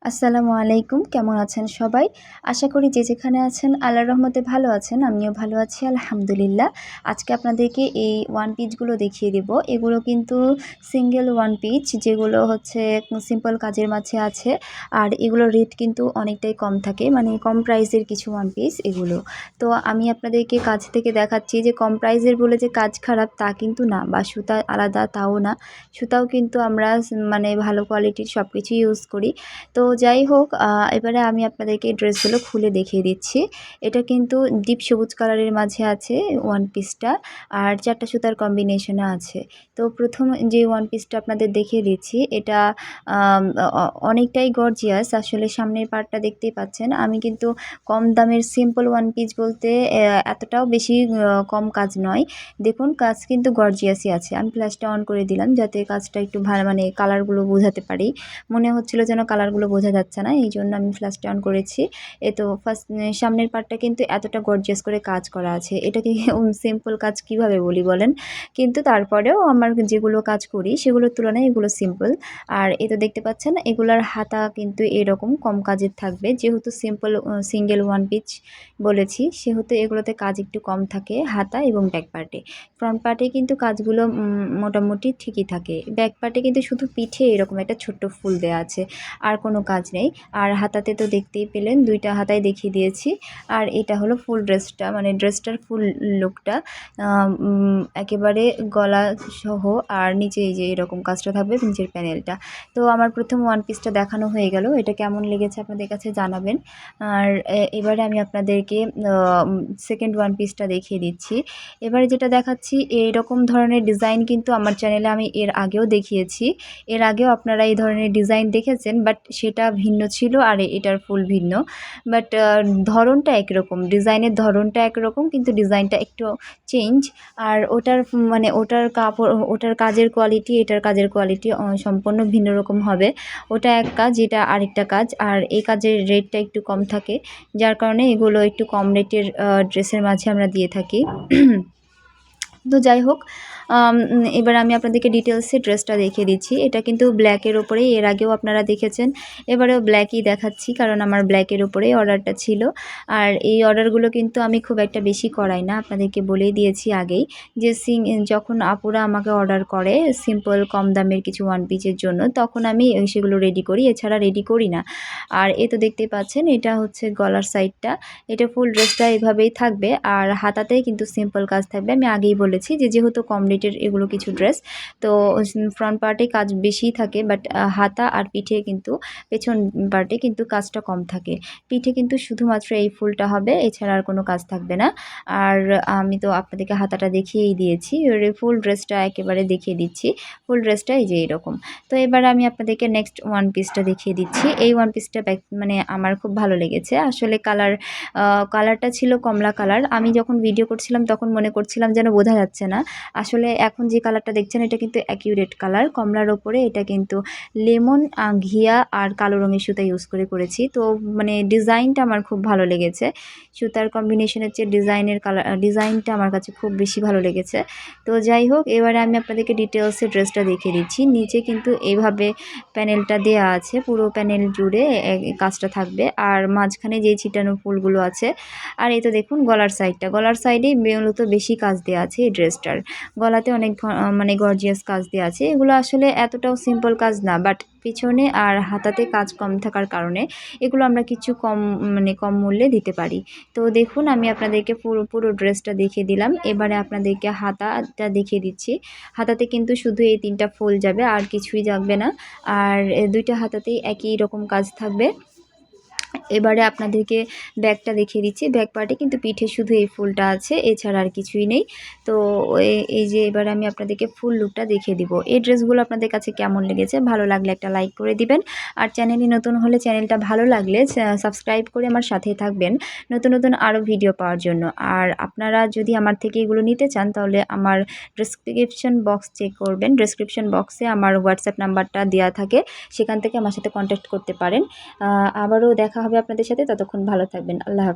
আসসালামু আলাইকুম, কেমন আছেন সবাই? আশা করি যে যেখানে আছেন আল্লাহর রহমতে ভালো আছেন। আমিও ভালো আছি আলহামদুলিল্লাহ। আজকে আপনাদেরকে এই ওয়ান পিচগুলো দেখিয়ে দেব। এগুলো কিন্তু সিঙ্গেল ওয়ান পিচ, যেগুলো হচ্ছে সিম্পল কাজের মাঝে আছে। আর এগুলোর রেট কিন্তু অনেকটাই কম থাকে, মানে কম প্রাইসের কিছু ওয়ান পিস এগুলো। তো আমি আপনাদেরকে কাছ থেকে দেখাচ্ছি যে কম প্রাইসের বলে যে কাজ খারাপ তা কিন্তু না, বা সুতা আলাদা তাও না। সুতাও কিন্তু আমরা মানে ভালো কোয়ালিটির সব কিছুই ইউজ করি। তো যাই হোক, এবারে আমি আপনাদেরকে ড্রেসগুলো খুলে দেখিয়ে দিচ্ছি। এটা কিন্তু ডিপ সবুজ কালারের মাঝে আছে ওয়ান পিসটা, আর 4টা সুতার কম্বিনেশনে আছে। তো প্রথম যে ওয়ান পিসটা আপনাদের দেখিয়ে দিচ্ছি, এটা অনেকটাই গর্জিয়াস। আসলে সামনের পার্টটা দেখতেই পাচ্ছেন। আমি কিন্তু কম দামের সিম্পল ওয়ান পিস বলতে এতটাও বেশি কম কাজ নয়। দেখুন কাজ কিন্তু গর্জিয়াসই আছে। আমি ফ্ল্যাশটা অন করে দিলাম যাতে কাজটা একটু ভালো, মানে কালারগুলো বোঝাতে পারি। মনে হচ্ছিল যেন কালারগুলো বোঝা যাচ্ছে না, এই জন্য আমি ফ্ল্যাশটা অন করেছি। তো ফার্স্ট সামনের পার্টটা কিন্তু এতটা গর্জিয়াস করে কাজ করা আছে। এটাকে সিম্পল কাজ কিভাবে বলি বলেন? কিন্তু তারপরেও আমার যেগুলো কাজ করি সেগুলোর তুলনায় এগুলো সিম্পল। আর এ তো দেখতে পাচ্ছেন এগুলার হাতা কিন্তু এরকম কম কাজের থাকবে, যেহেতু সিম্পল সিঙ্গেল ওয়ান পিচ বলেছি সেহেতু এগুলোতে কাজ একটু কম থাকে হাতা এবং ব্যাক পার্টে। ফ্রন্ট পার্টে কিন্তু কাজগুলো মোটামুটি ঠিকই থাকে। ব্যাক পার্টে কিন্তু শুধু পিঠে এরকম একটা ছোট্ট ফুল দেওয়া আছে, আর কোনো কাজ নেই। আর হাতাতে তো দেখতেই পেলেন, 2টা হাতায় দেখিয়ে দিয়েছি। আর এটা হলো ফুল ড্রেসটা, মানে ড্রেসটার ফুল লুকটা একেবারে গলা সহ। আর নিচে এই যে এরকম কাজটা থাকবে নিচের প্যানেলটা। তো আমার প্রথম ওয়ান পিসটা দেখানো হয়ে গেল। এটা কেমন লেগেছে আপনাদের কাছে জানাবেন। আর এবারে আমি আপনাদেরকে সেকেন্ড ওয়ান পিসটা দেখিয়ে দিচ্ছি। এবারে যেটা দেখাচ্ছি এইরকম ধরনের ডিজাইন কিন্তু আমার চ্যানেলে আমি এর আগেও দেখিয়েছি। এর আগেও আপনারা এই ধরনের ডিজাইন দেখেছেন, বাট সেটা ভিন্ন ছিল আর এটার ফুল ভিন্ন। বাট ধরনটা একরকম, ডিজাইনের ধরনটা একরকম, কিন্তু ডিজাইনটা একটু চেঞ্জ। আর ওটার মানে ওটার কাপড়, ওটার কাজের কোয়ালিটি, এটার কাজের কোয়ালিটি সম্পূর্ণ ভিন্ন রকম হবে। ওটা এক কাজ, এটা আরেকটা কাজ। আর এই কাজের রেটটা একটু কম থাকে, যার কারণে এগুলো একটু কম রেটের ড্রেসের মাঝে আমরা দিয়ে থাকি। তো যাই হোক, এবার আমি আপনাদেরকে ডিটেলসে ড্রেসটা দেখিয়ে দিচ্ছি। এটা কিন্তু ব্ল্যাকের ওপরেই, এর আগেও আপনারা দেখেছেন। এবারেও ব্ল্যাকই দেখাচ্ছি, কারণ আমার ব্ল্যাকের ওপরেই অর্ডারটা ছিল। আর এই অর্ডারগুলো কিন্তু আমি খুব একটা বেশি করাই না, আপনাদেরকে বলেই দিয়েছি আগেই যে যখন আপুরা আমাকে অর্ডার করে সিম্পল কম দামের কিছু ওয়ান পিসের জন্য, তখন আমি সেগুলো রেডি করি, এছাড়া রেডি করি না। আর এ তো দেখতেই পাচ্ছেন এটা হচ্ছে গলার সাইডটা। এটা ফুল ড্রেসটা এভাবেই থাকবে, আর হাতাতেই কিন্তু সিম্পল কাজ থাকবে। আমি আগেই বলেছি যে যেহেতু কম রেটের এগুলো কিছু ড্রেস, তো ফ্রন্ট পার্টে কাজ বেশি থাকে, বাট হাতা আর পিঠে কিন্তু, পেছন পার্টে কিন্তু কাজটা কম থাকে। পিঠে কিন্তু শুধুমাত্র এই ফুলটা হবে, এছাড়া আর কোনো কাজ থাকবে না। আর আমি তো আপনাদেরকে হাতাটা দেখিয়েই দিয়েছি, ফুল ড্রেসটা একেবারে দেখিয়ে দিচ্ছি। ফুল ড্রেসটা এই যে এইরকম। তো এবার আমি আপনাদেরকে নেক্সট ওয়ান পিসটা দেখিয়ে দিচ্ছি। এই ওয়ান পিসটা মানে আমার খুব ভালো লেগেছে আসলে। কালারটা ছিল কমলা কালার। আমি যখন ভিডিও করছিলাম তখন মনে করছিলাম যেন বোঝা যাচ্ছে না। আসলে এখন যে কালারটা দেখছেন এটা কিন্তু অ্যাকিউরেট কালার। কমলার ওপরে এটা কিন্তু লেমন, ঘিয়া আর কালো রঙের সুতা ইউজ করেছি। তো মানে ডিজাইনটা আমার খুব ভালো লেগেছে। সুতার কম্বিনেশনের চেয়ে ডিজাইনটা আমার কাছে খুব বেশি ভালো লেগেছে। তো যাই হোক, এবারে আমি আপনাদেরকে ডিটেলসে ড্রেসটা দেখিয়ে দিচ্ছি। নিচে কিন্তু এইভাবে প্যানেলটা দেয়া আছে, পুরো প্যানেল জুড়ে কাজটা থাকবে। আর মাঝখানে যে ছিটানো ফুলগুলো আছে। আর এই তো দেখুন গলার সাইডটা, গলার সাইডেই মূলত বেশি কাজ দেওয়া আছে এই ড্রেসটার। গলাতে অনেক মানে গর্জিয়াস কাজ দেওয়া আছে। এগুলো আসলে এতটাও সিম্পল কাজ না, বাট পিছনে আর হাতাতে কাজ কম থাকার কারণে এগুলো আমরা কিছু কম, মানে কম মূল্যে দিতে পারি। তো দেখুন আমি আপনাদেরকে পুরো ড্রেসটা দেখিয়ে দিলাম। এবারে আপনাদেরকে হাতাটা দেখিয়ে দিচ্ছি। হাতাতে কিন্তু শুধু এই 3টা ফুল যাবে, আর কিছুই যাবে না। আর 2টা হাতাতেই একই রকম কাজ থাকবে। এবারে আপনাদেরকে ব্যাগটা দেখিয়ে দিচ্ছি। ব্যাক পার্টে কিন্তু পিঠে শুধু এই ফুলটা আছে, এছাড়া আর কিছুই নেই। তো এই যে এবারে আমি আপনাদেরকে ফুল লুকটা দেখিয়ে দিব। এই ড্রেসগুলো আপনাদের কাছে কেমন লেগেছে? ভালো লাগলে একটা লাইক করে দিবেন। আর চ্যানেলে নতুন হলে চ্যানেলটা ভালো লাগলে সাবস্ক্রাইব করে আমার সাথেই থাকবেন নতুন আরও ভিডিও পাওয়ার জন্য। আর আপনারা যদি আমার থেকে এগুলো নিতে চান তাহলে আমার ডেসক্রিপশন বক্স চেক করবেন। ডেসক্রিপশন বক্সে আমার হোয়াটসঅ্যাপ নাম্বারটা দেওয়া থাকে, সেখান থেকে আমার সাথে কন্ট্যাক্ট করতে পারেন। আবারও দেখা হবে আপনাদের সাথে, ততক্ষণ ভালো থাকবেন। আল্লাহ হাফেজ।